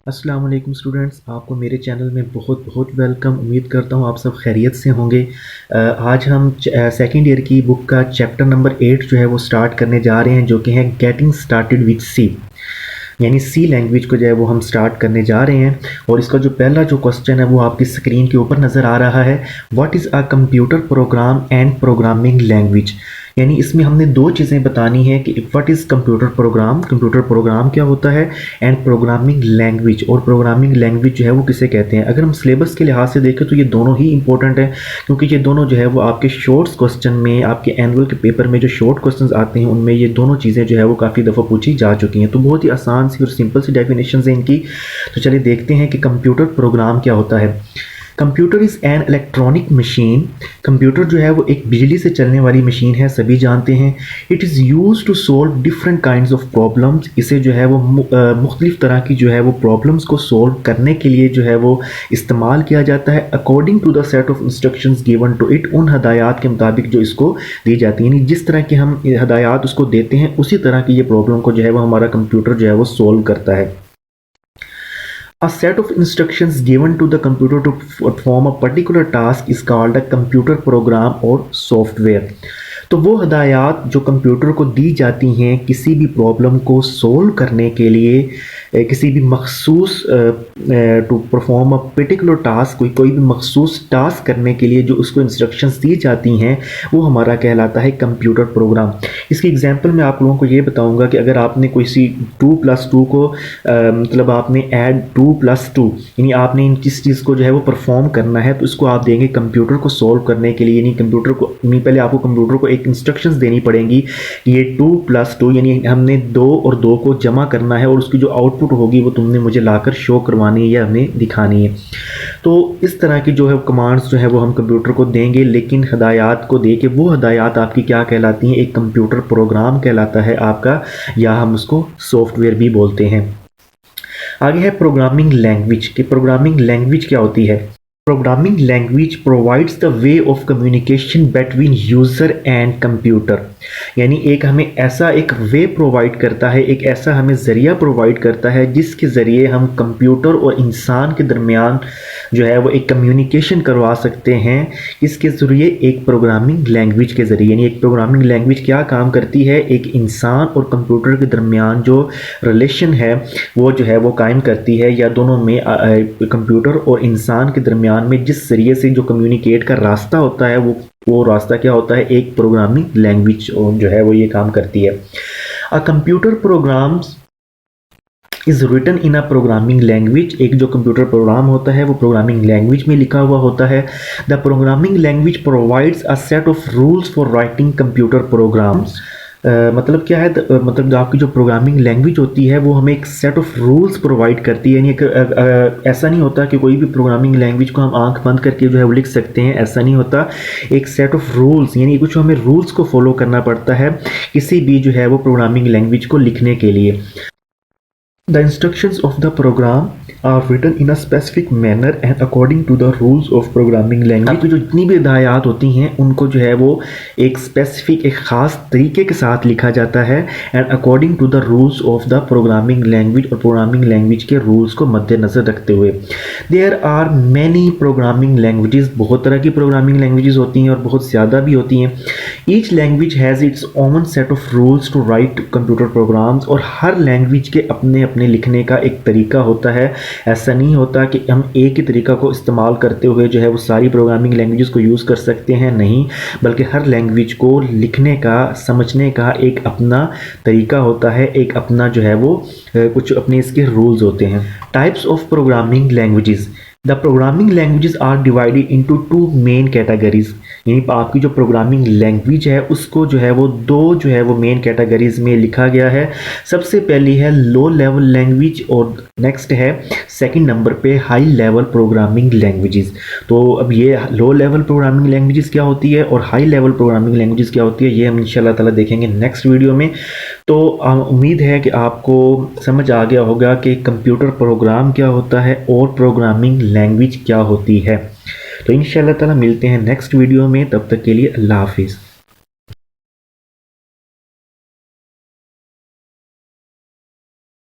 अस्सलाम वालेकुम स्टूडेंट्स, आपको मेरे चैनल में बहुत बहुत वेलकम। उम्मीद करता हूँ आप सब खैरियत से होंगे। आज हम सेकंड ईयर की बुक का चैप्टर नंबर 8 जो है वो स्टार्ट करने जा रहे हैं, जो कि है गेटिंग स्टार्टेड विद सी, यानी सी लैंग्वेज को जो है वो हम स्टार्ट करने जा रहे हैं। और इसका जो पहला जो क्वेश्चन है वो आपकी स्क्रीन के ऊपर नज़र आ रहा है। What is a computer program and programming language, यानी इसमें हमने दो चीज़ें बतानी है कि व्हाट इज़ कंप्यूटर प्रोग्राम क्या होता है, एंड प्रोग्रामिंग लैंग्वेज, और प्रोग्रामिंग लैंग्वेज जो है वो किसे कहते हैं। अगर हम सिलेबस के लिहाज से देखें तो ये दोनों ही इंपॉर्टेंट है, क्योंकि ये दोनों जो है वो आपके शॉर्ट्स क्वेश्चन में, आपके एनुअल के पेपर में जो शॉर्ट क्वेश्चन आते हैं उनमें ये दोनों चीज़ें जो है वो काफ़ी दफ़ा पूछी जा चुकी हैं। तो बहुत ही आसान सी और सिंपल सी डेफिनेशन है इनकी। तो चलिए देखते हैं कि कंप्यूटर प्रोग्राम क्या होता है। Computer is an electronic machine. Computer जो है वो एक बिजली से चलने वाली मशीन है, सभी जानते हैं। It is use to solve different kinds of problems. इसे जो है वो मुख्तलिफ तरह की जो है वो प्रॉब्लम्स को सोल्व करने के लिए जो है वो इस्तेमाल किया जाता है। According to the set of instructions given to it, उन हदायत के मुताबिक जो इसको दी जाती है, यानी जिस तरह की हम हदायत उसको देते हैं उसी तरह की ये प्रॉब्लम को जो है वो हमारा कंप्यूटर जो है वो सोल्व करता है। A set of instructions given to the computer to perform a particular task is called a computer program or software। तो वो हदायत जो कंप्यूटर को दी जाती हैं किसी भी प्रॉब्लम को सोल्व करने के लिए, किसी भी मखसूस to perform a particular task, कोई भी मखसूस टास्क करने के लिए जो उसको इंस्ट्रक्शंस दी जाती हैं, वो हमारा कहलाता है कंप्यूटर प्रोग्राम। इसकी एग्जांपल मैं आप लोगों को ये बताऊंगा कि अगर आपने कोई सी 2+2 को मतलब आपने ऐड 2+2, यानी आपने इन किस चीज़ को जो है वो परफॉर्म करना है, तो इसको आप देंगे कंप्यूटर को सोल्व करने के लिए। यानी कंप्यूटर को पहले आपको कंप्यूटर को एक इंस्ट्रक्शंस देनी पड़ेंगी कि ये 2+2, यानी हमने 2 और 2 को जमा करना है, और उसकी जो आउटपुट होगी वो तुमने मुझे लाकर शो करवानी है या हमें दिखानी है। तो इस तरह की जो है कमांड्स जो है वो हम कंप्यूटर को देंगे, लेकिन हदायत को दे के वो हदायत आपकी क्या कहलाती हैं, एक कंप्यूटर प्रोग्राम कहलाता है आपका, या हम उसको सॉफ्टवेयर भी बोलते हैं। आगे है प्रोग्रामिंग लैंग्वेज, कि प्रोग्रामिंग लैंग्वेज क्या होती है। Programming language provides the way of communication between user and computer, यानी एक हमें ऐसा एक वे प्रोवाइड करता है, एक ऐसा हमें ज़रिया प्रोवाइड करता है जिसके ज़रिए हम कंप्यूटर और इंसान के दरमियान जो है वो एक कम्युनिकेशन करवा सकते हैं। इसके ज़रिए एक प्रोग्रामिंग लैंग्वेज के ज़रिए, यानी एक प्रोग्रामिंग लैंग्वेज क्या काम करती है, एक इंसान और कंप्यूटर के दरमियान जो रिलेशन है वो जो है वो कायम करती है, या दोनों में कंप्यूटर और इंसान के दरमियान में जिस जरिए से जो कम्युनिकेट का रास्ता होता है वो रास्ता क्या होता है, एक प्रोग्रामिंग लैंग्वेज जो है वो ये काम करती है। A computer programs is written in a programming language, एक जो कंप्यूटर प्रोग्राम होता है वो प्रोग्रामिंग लैंग्वेज में लिखा हुआ होता है। The programming language provides a set of rules for writing computer programs. मतलब क्या है, मतलब जो आपकी जो प्रोग्रामिंग लैंग्वेज होती है वो हमें एक सेट ऑफ रूल्स प्रोवाइड करती है। यानी ऐसा नहीं होता कि कोई भी प्रोग्रामिंग लैंग्वेज को हम आंख बंद करके जो है वो लिख सकते हैं, ऐसा नहीं होता। एक सेट ऑफ रूल्स, यानी कुछ हमें रूल्स को फॉलो करना पड़ता है किसी भी जो है वो प्रोग्रामिंग लैंग्वेज को लिखने के लिए। The instructions of the program are written in a specific manner and according to the rules of programming language। आपकी जो जितनी भी हिदायत होती हैं उनको जो है वो एक स्पेसिफिक, एक ख़ास तरीके के साथ लिखा जाता है, and according to the rules of the programming language, और प्रोग्रामिंग लैंग्वेज के रूल्स को मद्देनज़र रखते हुए। There are many programming languages, बहुत तरह की प्रोग्रामिंग लैंग्वेजेस होती हैं और बहुत ज़्यादा भी होती हैं। Each language has its own set of rules to write computer programs, और हर लैंग्वेज के अपने अपने लिखने का एक तरीका होता है। ऐसा नहीं होता कि हम एक ही तरीका को इस्तेमाल करते हुए जो है वो सारी प्रोग्रामिंग लैंग्वेजेस को यूज़ कर सकते हैं, नहीं, बल्कि हर लैंग्वेज को लिखने का, समझने का एक अपना तरीका होता है, एक अपना जो है वो कुछ अपने इसके रूल्स होते हैं। Types of programming languages. The programming languages are divided into 2 main categories, यानी आपकी जो प्रोग्रामिंग लैंग्वेज है उसको जो है वो 2 जो है वो मेन कैटेगरीज में लिखा गया है। सबसे पहली है लो लेवल लैंग्वेज, और नेक्स्ट है सेकंड नंबर पे हाई लेवल प्रोग्रामिंग लैंग्वेजेस। तो अब ये लो लेवल प्रोग्रामिंग लैंग्वेजेस क्या होती है और हाई लेवल प्रोग्रामिंग लैंग्वेजेस क्या होती है, ये हम इंशाल्लाह ताला देखेंगे नेक्स्ट वीडियो में। तो उम्मीद है कि आपको समझ आ गया होगा कि कंप्यूटर प्रोग्राम क्या होता है और प्रोग्रामिंग लैंग्वेज क्या होती है। तो इंशाल्लाह ताला मिलते हैं नेक्स्ट वीडियो में, तब तक के लिए अल्लाह हाफिज़।